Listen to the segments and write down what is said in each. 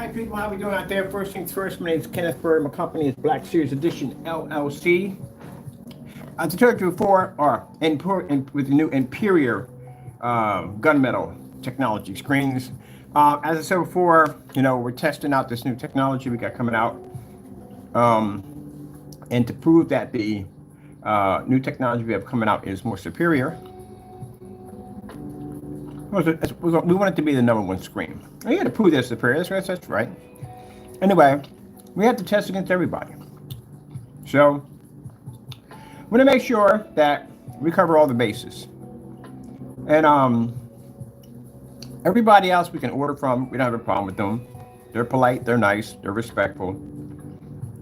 Hi people, how we doing out there? First things first, my name is Kenneth Bird. My company is Black Series Edition LLC. As I told you before, with the new Imperial gunmetal technology screens. As I said before, we're testing out this new technology we got coming out, and to prove that the new technology we have coming out is more superior. We want it to be the #1 screen. You got to prove that's superior. That's right. Anyway, we have to test against everybody. So we're gonna make sure that we cover all the bases. And everybody else we can order from, we don't have a problem with them. They're polite, they're nice, they're respectful.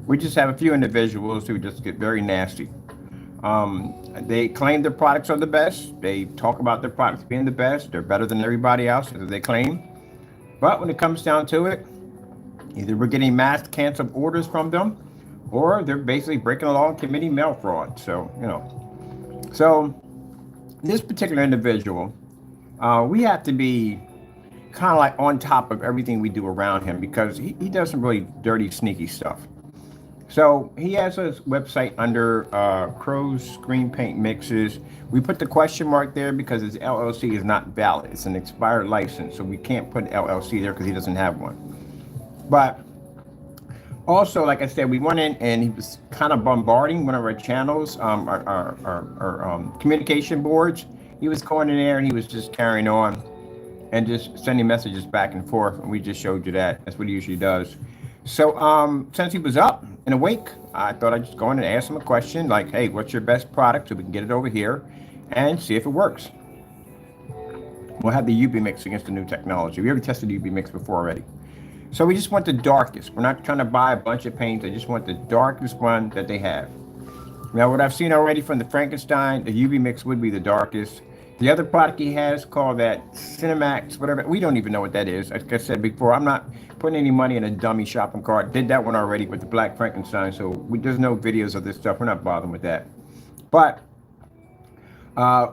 We just have a few individuals who just get very nasty. They claim their products are the best. They talk about their products being the best. They're better than everybody else, as they claim. But when it comes down to it, either we're getting mass canceled orders from them, or they're basically breaking the law and committing mail fraud. So, So this particular individual, we have to be kind of like on top of everything we do around him, because he does some really dirty, sneaky stuff. So he has a website under Crow's Screen Paint Mixes. We put the question mark there because his LLC is not valid. It's an expired license, so we can't put LLC there because he doesn't have one. But also, like I said, we went in and he was kind of bombarding one of our channels, our communication boards. He was going in there and he was just carrying on and just sending messages back and forth. And we just showed you that. That's what he usually does. So since he was up and awake, I thought I'd just go in and ask him a question like, hey, what's your best product, so we can get it over here and see if it works. We'll have the UV mix against the new technology. We already tested the UV mix before already. So we just want the darkest. We're not trying to buy a bunch of paints. I just want the darkest one that they have. Now, what I've seen already from the Frankenstein, the UV mix would be the darkest. The other product he has called that CINEMAX, whatever, we don't even know what that is. Like I said before, I'm not putting any money in a dummy shopping cart. Did that one already with the Black Frankenstein, so there's no videos of this stuff. We're not bothering with that. But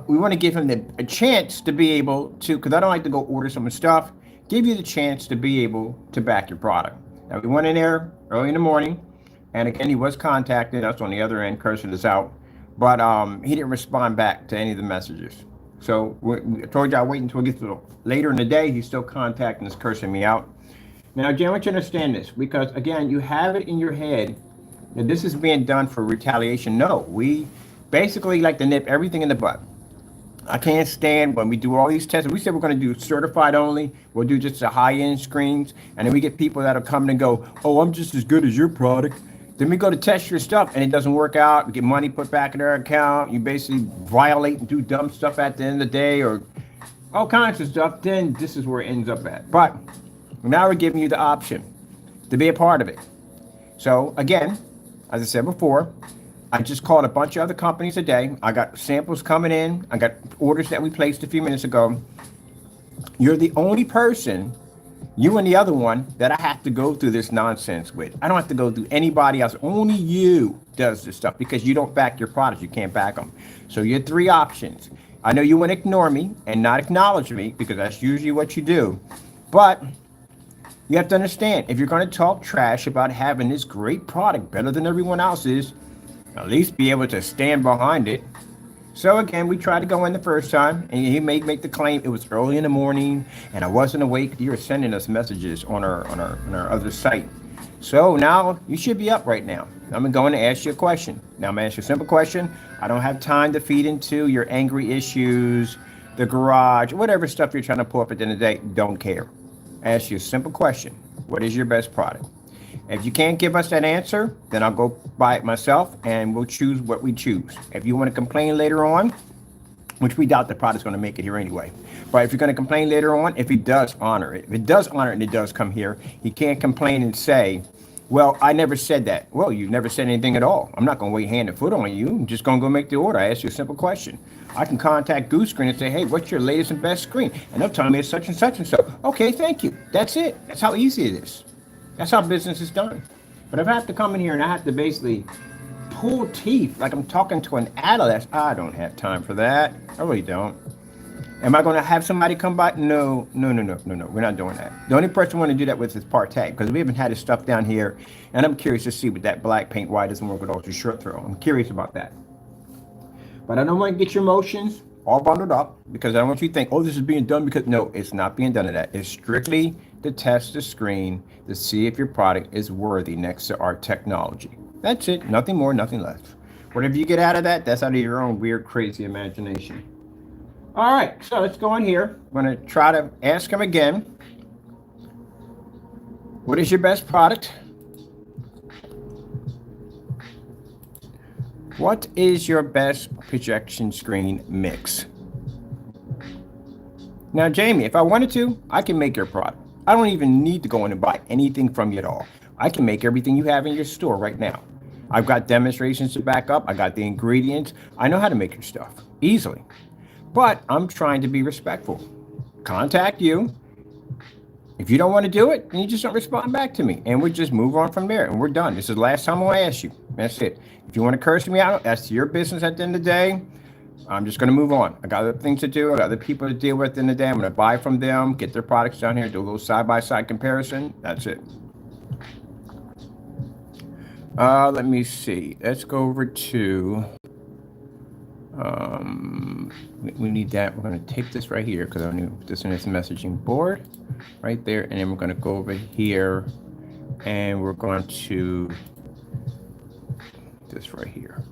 we want to give him a chance to be able to, because I don't like to go order some stuff, give you the chance to be able to back your product. Now, we went in there early in the morning, and again, he was contacted us on the other end, cursing us out, but he didn't respond back to any of the messages. So I told you I'll wait until it gets a little later in the day. He's still contacting us, cursing me out. Now, Jen, I want you to understand this, because again, you have it in your head that this is being done for retaliation. No, we basically like to nip everything in the butt. I can't stand when we do all these tests. We said we're going to do certified only. We'll do just the high-end screens. And then we get people that'll come and go, oh, I'm just as good as your product. Then we go to test your stuff and it doesn't work out. We get money put back in their account. You basically violate and do dumb stuff at the end of the day or all kinds of stuff. Then this is where it ends up at. But now we're giving you the option to be a part of it. So again, as I said before, I just called a bunch of other companies today. I got samples coming in. I got orders that we placed a few minutes ago. You're the only person, you and the other one, that I have to go through this nonsense with. I don't have to go through anybody else. Only you does this stuff because you don't back your products. You can't back them. So you have three options. I know you want to ignore me and not acknowledge me because that's usually what you do. But you have to understand, if you're going to talk trash about having this great product better than everyone else's, at least be able to stand behind it. So again, we tried to go in the first time, and he may make the claim it was early in the morning, and I wasn't awake. You were sending us messages on our other site. So now you should be up right now. I'm going to ask you a question. Now I'm going to ask you a simple question. I don't have time to feed into your angry issues, the garage, whatever stuff you're trying to pull up at the end of the day. Don't care. Ask you a simple question. What is your best product? If you can't give us that answer, then I'll go buy it myself and we'll choose what we choose. If you want to complain later on, which we doubt the product's going to make it here anyway, but if you're going to complain later on, if he does honor it, if it does honor it and it does come here, he can't complain and say, well, I never said that. Well, you never said anything at all. I'm not going to wait hand and foot on you. I'm just going to go make the order. I asked you a simple question. I can contact Goose Screen and say, hey, what's your latest and best screen? And they'll tell me it's such and such and so. Okay, thank you. That's it. That's how easy it is. That's how business is done. But if I have to come in here and I have to basically pull teeth like I'm talking to an adolescent, I don't have time for that. I really don't. Am I going to have somebody come by? No, no, no, no, no, no. We're not doing that. The only person we want to do that with is Partag, because we haven't had his stuff down here, and I'm curious to see with that black paint why it doesn't work with ultra short throw. I'm curious about that. But I don't want to get your emotions all bundled up, because I don't want you to think, oh, this is being done because no, it's not being done to that. It's strictly to test the screen to see if your product is worthy next to our technology. That's it. Nothing more, nothing less. Whatever you get out of that, that's out of your own weird, crazy imagination. All right, so let's go in here. I'm going to try to ask him again. What is your best product? What is your best projection screen mix? Now, Jamie, if I wanted to, I can make your product. I don't even need to go in and buy anything from you at all. I can make everything you have in your store right now. I've got demonstrations to back up. I got the ingredients. I know how to make your stuff easily. But I'm trying to be respectful. Contact you. If you don't want to do it, then you just don't respond back to me. And we just move on from there. And we're done. This is the last time I ask you. That's it. If you want to curse me out, that's your business at the end of the day. I'm just going to move on. I got other things to do. I got other people to deal with at the end of the day. I'm going to buy from them, get their products down here, do a little side-by-side comparison. That's it. Let me see. Let's go over to... we need that. We're going to take this right here because I knew this in this messaging board right there. And then we're going to go over here and we're going to this right here.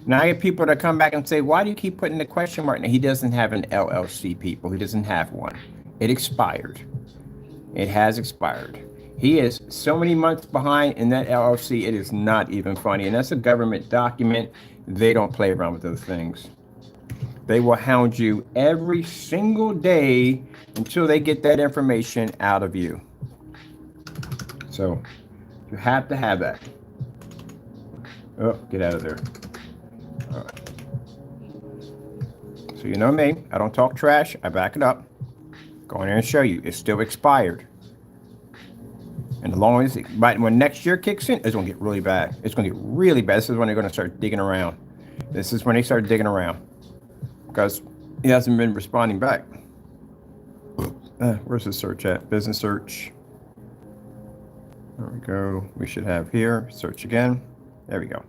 Now I get people that come back and say, why do you keep putting the question mark? Now, he doesn't have an LLC, people. He doesn't have one. It expired. It has expired. He is so many months behind in that LLC. It is not even funny. And that's a government document. They don't play around with those things. They will hound you every single day until they get that information out of you. So you have to have that. Oh, get out of there. All right. So you know me, I don't talk trash, I back it up. Go in there and show you, it's still expired. And as long as, but when next year kicks in, it's gonna get really bad. It's gonna get really bad. This is when they're gonna start digging around. This is when they start digging around. Because he hasn't been responding back. Where's the search at? Business search. There we go. We should have here, search again. There we go.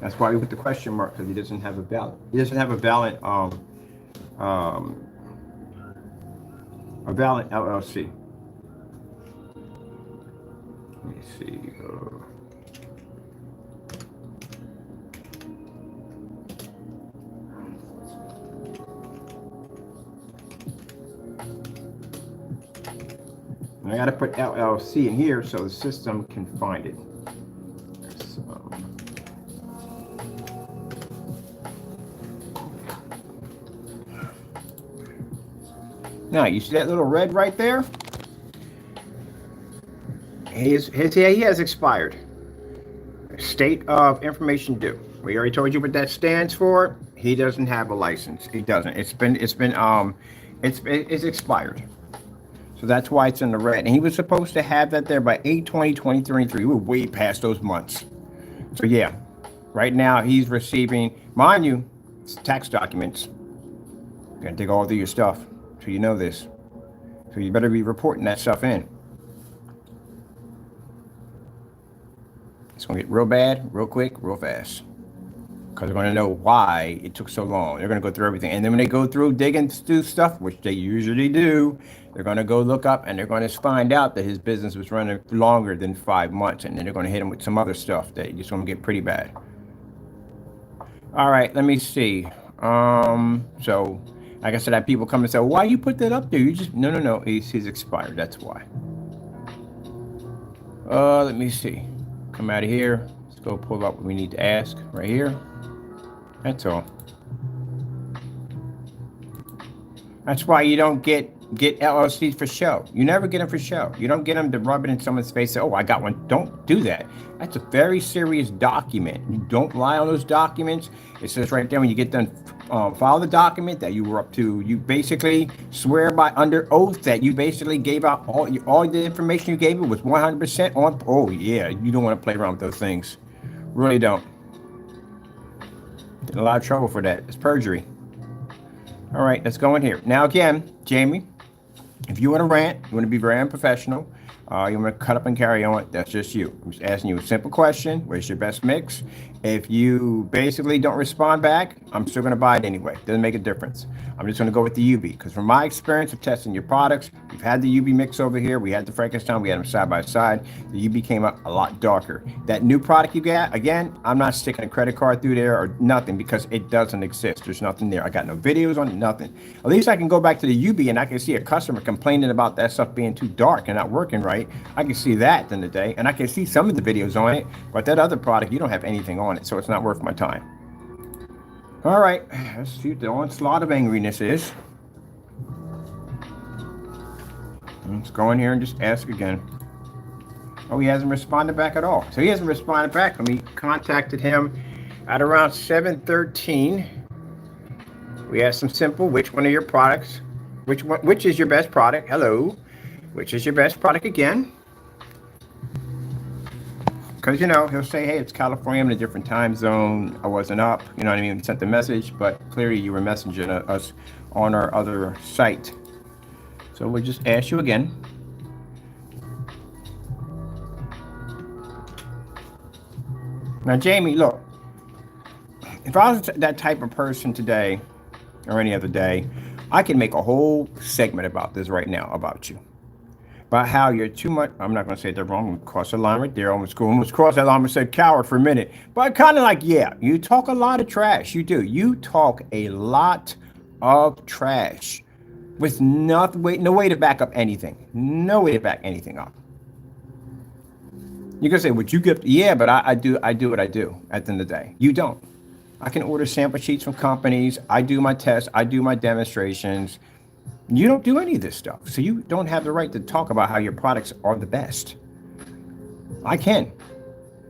That's why we put the question mark, because he doesn't have a valid. He doesn't have a valid LLC. Let me see. And I got to put LLC in here so the system can find it. So. Now, you see that little red right there? He has expired. State of information due. We already told you what that stands for. He doesn't have a license. He doesn't. It's expired. So that's why it's in the red. And he was supposed to have that there by 8/20/2023. We're way past those months. So yeah, right now he's receiving, mind you, it's tax documents. You're gonna dig all through your stuff, so you know this. So you better be reporting that stuff in. It's gonna get real bad, real quick, real fast. Because they're gonna know why it took so long. They're gonna go through everything. And then when they go through digging through stuff, which they usually do, they're gonna go look up and they're gonna find out that his business was running longer than 5 months. And then they're gonna hit him with some other stuff that just gonna get pretty bad. All right, let me see. So like I said, I have people come and say, why you put that up there? You just, no, he's expired, that's why. Let me see. Come out of here. Let's go pull up what we need to ask right here. That's all. That's why you don't get LLCs for show. You never get them for show. You don't get them to rub it in someone's face. Say, oh, I got one. Don't do that. That's a very serious document. You don't lie on those documents. It says right there when you get done, file the document that you were up to. You basically swear by under oath that you basically gave out all the information you gave it was 100% on. Oh yeah, you don't want to play around with those things. Really don't. Get in a lot of trouble for that. It's perjury. All right, let's go in here. Now again, Jamie, if you want to rant, you want to be very unprofessional, you want to cut up and carry on, that's just you. I'm just asking you a simple question. Where's your best mix? If you basically don't respond back, I'm still going to buy it anyway. Doesn't make a difference. I'm just going to go with the UV because from my experience of testing your products, we've had the UV mix over here. We had the Frankenstein. We had them side by side. The UV came up a lot darker. That new product you got, again, I'm not sticking a credit card through there or nothing because it doesn't exist. There's nothing there. I got no videos on it, nothing. At least I can go back to the UV and I can see a customer complaining about that stuff being too dark and not working right. I can see that at the end of the day, and I can see some of the videos on it, but that other product, you don't have anything on it, so it's not worth my time. All right, let's see what the onslaught of angriness is. Let's go in here and just ask again. Oh, he hasn't responded back at all. So he hasn't responded back. When we contacted him at around 7:13. We asked him simple, which one of your products, which is your best product? Hello, which is your best product again? Because, you know, he'll say, hey, it's California, I'm in a different time zone. I wasn't up, you know what I mean? We sent the message, but clearly you were messaging us on our other site. So we'll just ask you again. Now, Jamie, look, if I was that type of person today or any other day, I can make a whole segment about this right now about you. About how you're too much, I'm not going to say they're wrong, I'm going to cross the line right there, almost cross that line and said coward for a minute. But kind of like, yeah, you talk a lot of trash, you do. You talk a lot of trash with nothing, no way to back up anything. No way to back anything up. You can say, would you get, yeah, but I do what I do at the end of the day. You don't. I can order sample sheets from companies, I do my tests, I do my demonstrations. You don't do any of this stuff. So you don't have the right to talk about how your products are the best. I can.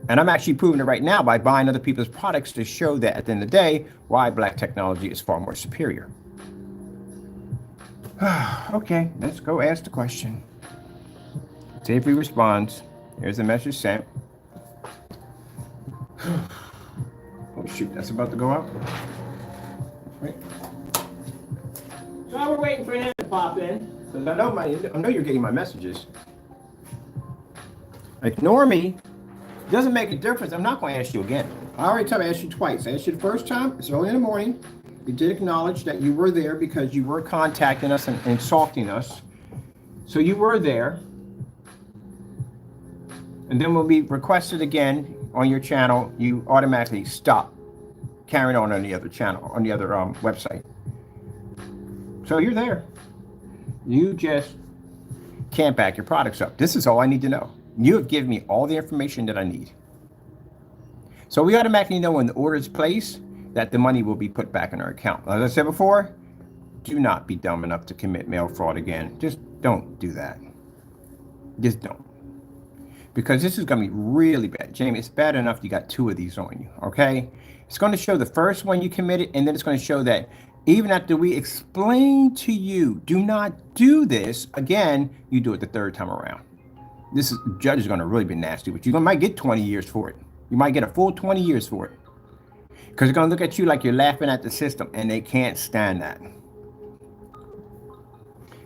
And I'm actually proving it right now by buying other people's products to show that at the end of the day, why black technology is far more superior. Okay, let's go ask the question. See if he responds. Here's the message sent. Oh shoot, that's about to go out. Wait. So while we're waiting for him to pop in, because I know you're getting my messages. Ignore me. It doesn't make a difference. I'm not going to ask you again. I already told you I asked you twice. I asked you the first time. It's early in the morning. You did acknowledge that you were there because you were contacting us and insulting us. So you were there. And then when we requested again on your channel, you automatically stop carrying on the other channel, on the other website. So you're there. You just can't back your products up. This is all I need to know. You have given me all the information that I need. So we automatically know when the order is placed that the money will be put back in our account. As I said before, do not be dumb enough to commit mail fraud again. Just don't do that. Just don't. Because this is going to be really bad. Jamie, it's bad enough you got 2 of these on you, okay? It's going to show the first one you committed, and then it's going to show that even after we explain to you, do not do this, again, you do it the 3rd time around. The judge is going to really be nasty with you. You might get 20 years for it. You might get a full 20 years for it. Because they're going to look at you like you're laughing at the system, and they can't stand that.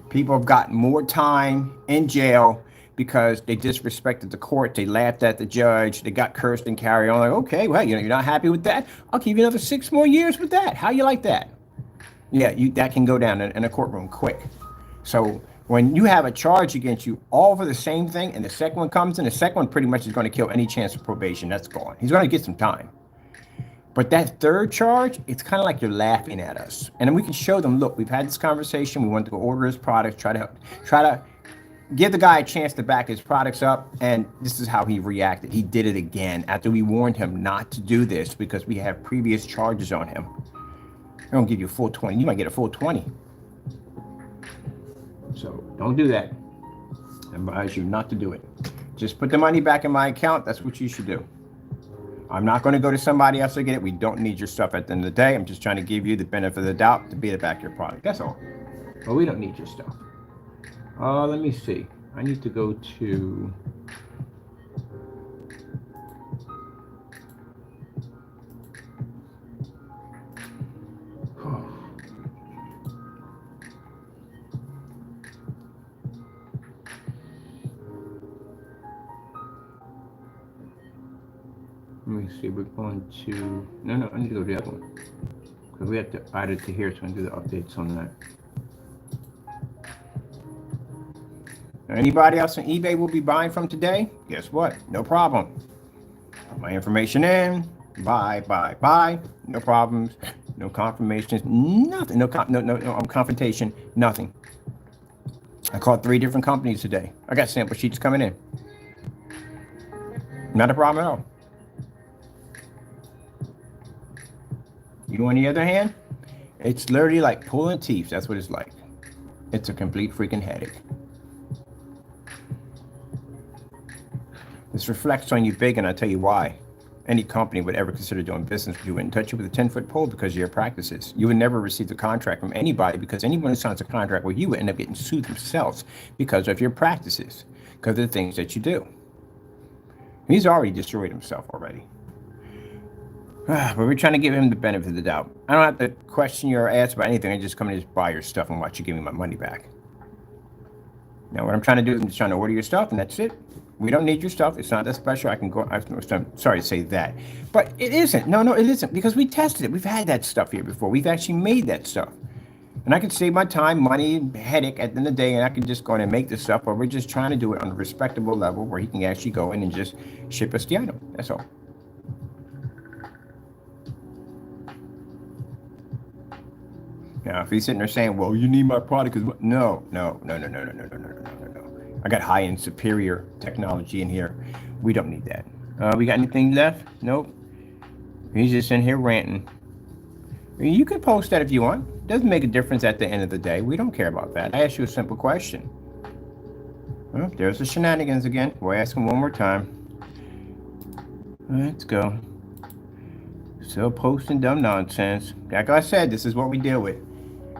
People have gotten more time in jail because they disrespected the court, they laughed at the judge, they got cursed and carried on. Like, okay, well, you're not happy with that? I'll give you another 6 more years with that. How you like that? Yeah, that can go down in a courtroom quick. So when you have a charge against you all for the same thing, and the second one comes in, the second one pretty much is going to kill any chance of probation. That's gone. He's going to get some time. But that 3rd charge, it's kind of like you're laughing at us. And then we can show them, look, we've had this conversation. We want to go order his products, try to give the guy a chance to back his products up, and this is how he reacted. He did it again after we warned him not to do this because we have previous charges on him. I don't give you a full 20. You might get a full 20. So don't do that. I advise you not to do it. Just put the money back in my account. That's what you should do. I'm not going to go to somebody else to get it. We don't need your stuff at the end of the day. I'm just trying to give you the benefit of the doubt to be able to back your product. That's all. But we don't need your stuff. Let me see. I need to go to... me see. We're going to. No, I need to go to the other one because we have to add it to here, so I can do the updates on that. Anybody else on eBay will be buying from today? Guess what? No problem. Put my information in. Buy. No problems. No confirmations. Nothing. No confrontation. Nothing. I called 3 different companies today. I got sample sheets coming in. Not a problem at all. You, on the other hand, it's literally like pulling teeth. That's what it's like. It's a complete freaking headache. This reflects on you big, and I'll tell you why. Any company would ever consider doing business with you wouldn't touch you with a 10-foot pole because of your practices. You would never receive a contract from anybody because anyone who signs a contract with you would end up getting sued themselves because of your practices, because of the things that you do. He's already destroyed himself already. But we're trying to give him the benefit of the doubt. I don't have to question you or ask about anything. I just come and just buy your stuff and watch you give me my money back. Now, what I'm trying to do is I'm just trying to order your stuff, and that's it. We don't need your stuff. It's not that special. I can go. I'm sorry to say that. But it isn't. No, it isn't. Because we tested it. We've had that stuff here before. We've actually made that stuff. And I can save my time, money, headache at the end of the day, and I can just go in and make this stuff. But we're just trying to do it on a respectable level where he can actually go in and just ship us the item. That's all. Now, if he's sitting there saying, well, you need my product, because no. I got high-end superior technology in here. We don't need that. We got anything left? Nope. He's just in here ranting. You can post that if you want. Doesn't make a difference at the end of the day. We don't care about that. I asked you a simple question. Well, there's the shenanigans again. We'll ask him one more time. Let's go. Still posting dumb nonsense. Like I said, this is what we deal with.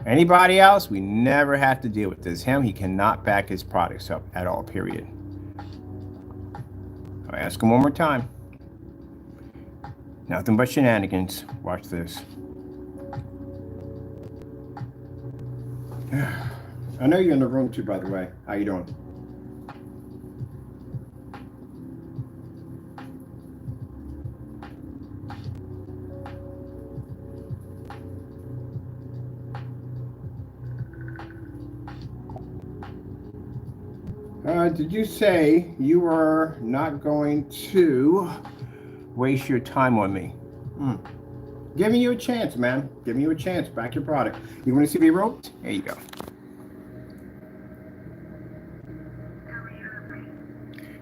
Anybody else, we never have to deal with this. Him, he cannot back his products up at all, period. I'll ask him one more time. Nothing but shenanigans. Watch this. I know you're in the room too, by the way. How you doing? Did you say you are not going to waste your time on me? Giving you a chance, man. Giving you a chance. Back your product. You want to see me roped? There you go.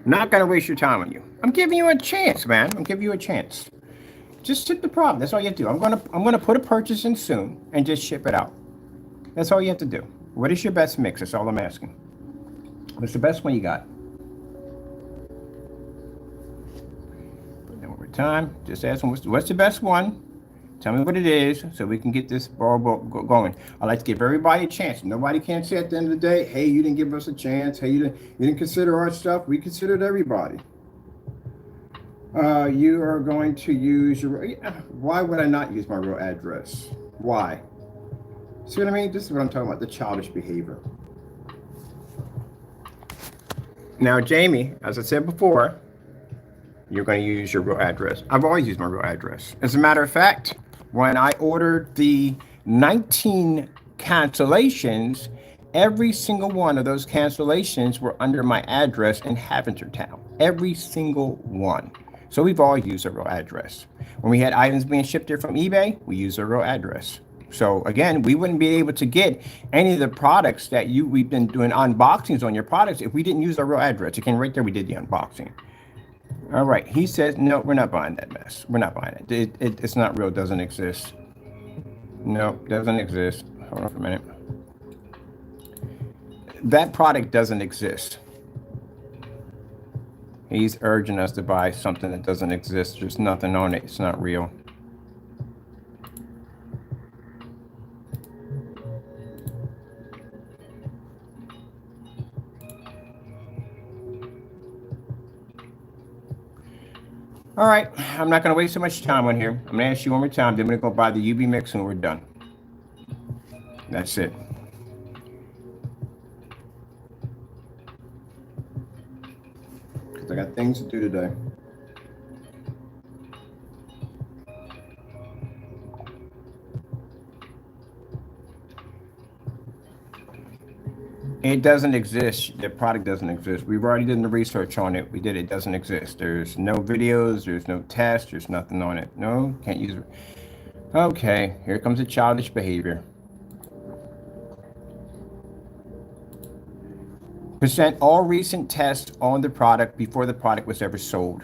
Not going to waste your time on you. I'm giving you a chance, man. I'm giving you a chance. Just ship the problem. That's all you have to do. I'm gonna put a purchase in soon and just ship it out. That's all you have to do. What is your best mix? That's all I'm asking. What's the best one you got? Put that one more time. Just ask them what's the best one. Tell me what it is so we can get this ball going. I like to give everybody a chance. Nobody can say at the end of the day, hey, you didn't give us a chance. Hey, you didn't consider our stuff. We considered everybody. You are going to use your... Why would I not use my real address? Why? See what I mean? This is what I'm talking about, the childish behavior. Now, Jamie, as I said before, you're going to use your real address. I've always used my real address. As a matter of fact, when I ordered the 19 cancellations, every single one of those cancellations were under my address in Haventertown. Every single one. So we've all used a real address. When we had items being shipped here from eBay, we used a real address. So again, we wouldn't be able to get any of the products that we've been doing unboxings on your products if we didn't use our real address. Again, right there, we did the unboxing. All right, he says, no, we're not buying that mess. We're not buying it. It's not real, doesn't exist. No, doesn't exist. Hold on for a minute. That product doesn't exist. He's urging us to buy something that doesn't exist. There's nothing on it. It's not real. All right, I'm not going to waste so much time on here. I'm going to ask you one more time. Then I'm going to go buy the UV mix and we're done. That's it. Because I got things to do today. It doesn't exist. The product doesn't exist. We've already done the research on it. We did. It doesn't exist. There's no videos. There's no tests. There's nothing on it. No, can't use it. Okay, here comes the childish behavior. Present all recent tests on the product before the product was ever sold.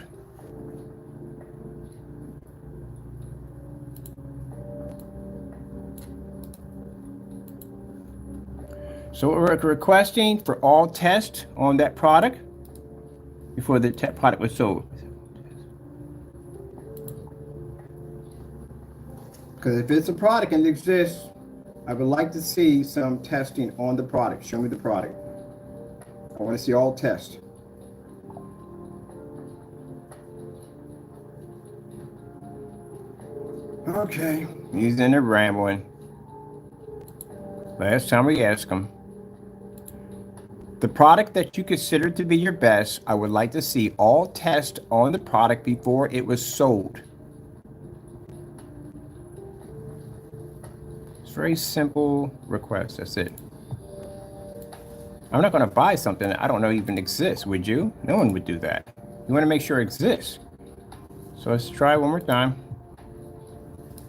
So we're requesting for all tests on that product before the product was sold. Because if it's a product and it exists, I would like to see some testing on the product. Show me the product. I want to see all tests. Okay, he's in there rambling. Last time we asked him. The product that you consider to be your best, I would like to see all tests on the product before it was sold. It's a very simple request, that's it. I'm not going to buy something that I don't know even exists, would you? No one would do that. You want to make sure it exists. So let's try one more time.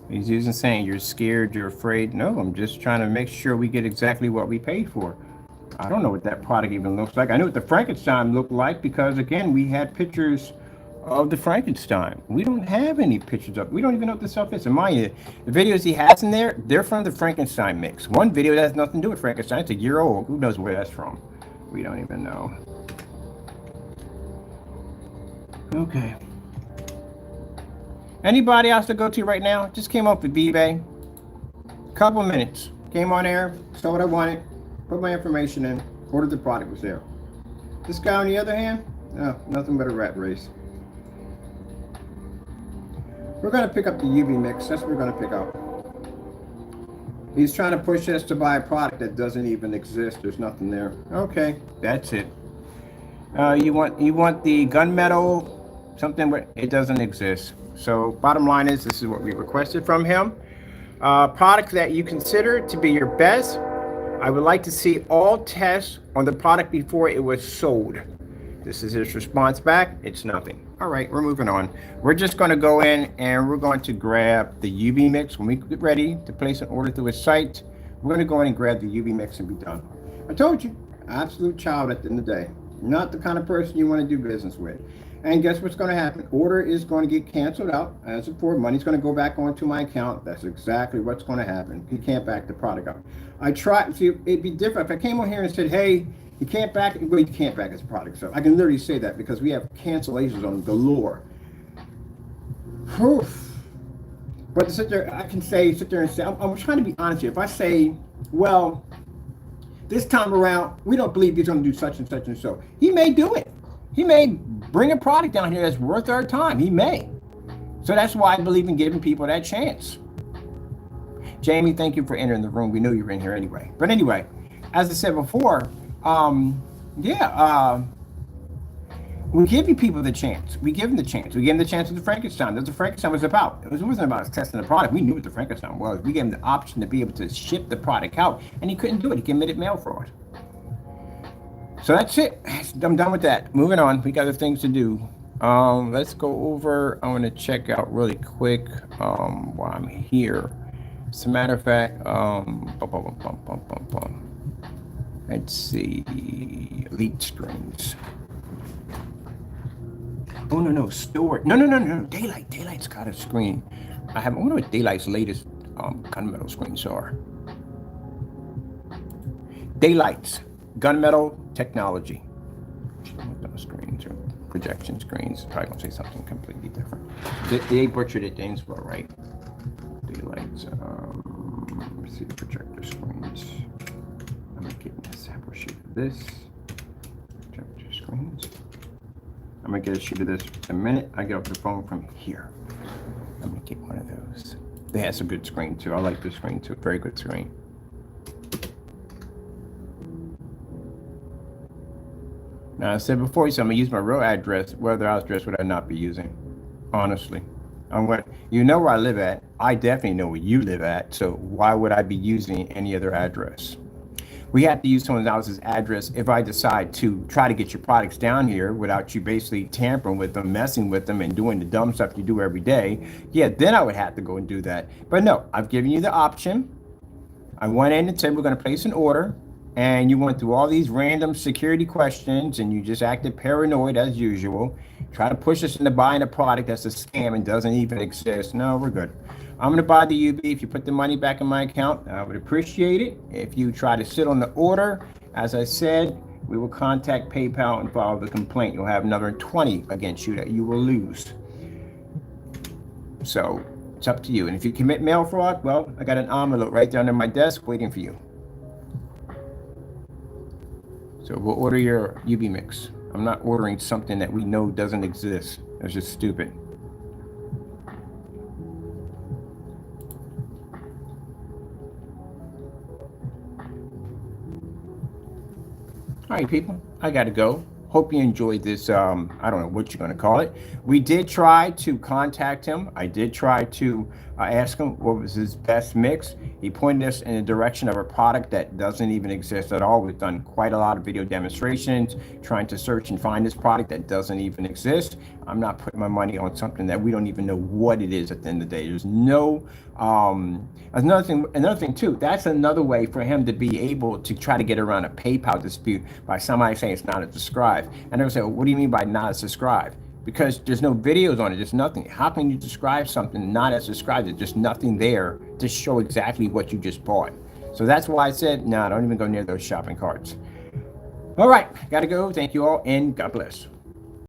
He's using saying you're scared, you're afraid. No, I'm just trying to make sure we get exactly what we paid for. I don't know what that product even looks like. I knew what the Frankenstein looked like because, again, we had pictures of the Frankenstein. We don't have any pictures of it. We don't even know what the stuff is. And mind you, the videos he has in there, they're from the Frankenstein mix. One video that has nothing to do with Frankenstein. It's a year old. Who knows where that's from? We don't even know. Okay. Anybody else to go to right now? Just came off the eBay. Couple minutes. Came on air, saw what I wanted, put my information in, ordered the product, was there. This guy on the other hand, no, nothing but a rat race. We're going to pick up the UV mix. That's what we're going to pick up. He's trying to push us to buy a product that doesn't even exist. There's nothing there. Okay, that's it. You want the gunmetal, something where it doesn't exist. So bottom line is, this is what we requested from him. Product that you consider to be your best. I would like to see all tests on the product before it was sold. This is his response back. It's nothing. All right, we're moving on. We're just going to go in and we're going to grab the UV mix. When we get ready to place an order through his site, we're going to go in and grab the UV mix and be done. I told you, absolute child at the end of the day. Not the kind of person you want to do business with. And guess what's going to happen? Order is going to get canceled out as before. Money's going to go back onto my account. That's exactly what's going to happen. He can't back the product up. I tried. See, it'd be different if I came on here and said, "Hey, you can't back it." Well, you can't back his product. So I can literally say that because we have cancellations on galore. Whew. But to sit there, I can sit there and say, I'm trying to be honest here. If I say, well, this time around, we don't believe he's going to do such and such and so, he may do it. He may bring a product down here that's worth our time. He may. So that's why I believe in giving people that chance. Jamie, thank you for entering the room. We knew you were in here anyway. But anyway, as I said before, we give you people the chance. We give them the chance. We gave them the chance with the Frankenstein. That's what the Frankenstein was about. It wasn't about us testing the product. We knew what the Frankenstein was. We gave him the option to be able to ship the product out, and he couldn't do it. He committed mail fraud. So that's it. I'm done with that. Moving on. We got other things to do. Let's go over. I want to check out really quick while I'm here. As a matter of fact, let's see. Elite screens. Oh no, store. No. Daylight's got a screen. I wonder what Daylight's latest gunmetal screens are. Daylight's gunmetal technology. Screens or projection screens. Probably gonna say something completely different. They butchered it, Dainesville, right? Daylight's. Let's see the projector screens. I'm gonna get a sample sheet of this. Projector screens. I'm gonna get a sheet of this the minute I get off the phone from here. I'm gonna get one of those. They have a good screen too. I like this screen too. Very good screen. Now I said before, so I'm gonna use my real address. What other address would I not be using? Honestly, you know where I live at. I definitely know where you live at. So why would I be using any other address? We have to use someone else's address if I decide to try to get your products down here without you basically tampering with them, messing with them, and doing the dumb stuff you do every day. Yeah, then I would have to go and do that. But no, I've given you the option. I went in and said we're going to place an order, and you went through all these random security questions, and you just acted paranoid as usual, trying to push us into buying a product that's a scam and doesn't even exist. No, we're good. I'm going to buy the UB. If you put the money back in my account, I would appreciate it. If you try to sit on the order, as I said, we will contact PayPal and file the complaint. You'll have another 20 against you that you will lose. So it's up to you. And if you commit mail fraud, well, I got an envelope right there under my desk waiting for you. So we'll order your UB mix. I'm not ordering something that we know doesn't exist. That's just stupid. All right, people, I got to go. Hope you enjoyed this. I don't know what you're going to call it. We did try to contact him. I did try to ask him what was his best mix. He pointed us in the direction of a product that doesn't even exist at all. We've done quite a lot of video demonstrations trying to search and find this product that doesn't even exist. I'm not putting my money on something that we don't even know what it is at the end of the day. There's no another thing too, that's another way for him to be able to try to get around a PayPal dispute by somebody saying it's not a subscribe. And I would say, well, what do you mean by not a subscribe? Because there's no videos on it, there's nothing. How can you describe something not as subscribed? There's just nothing there to show exactly what you just bought. So that's why I said, no, don't even go near those shopping carts. All right, gotta go. Thank you all, and God bless.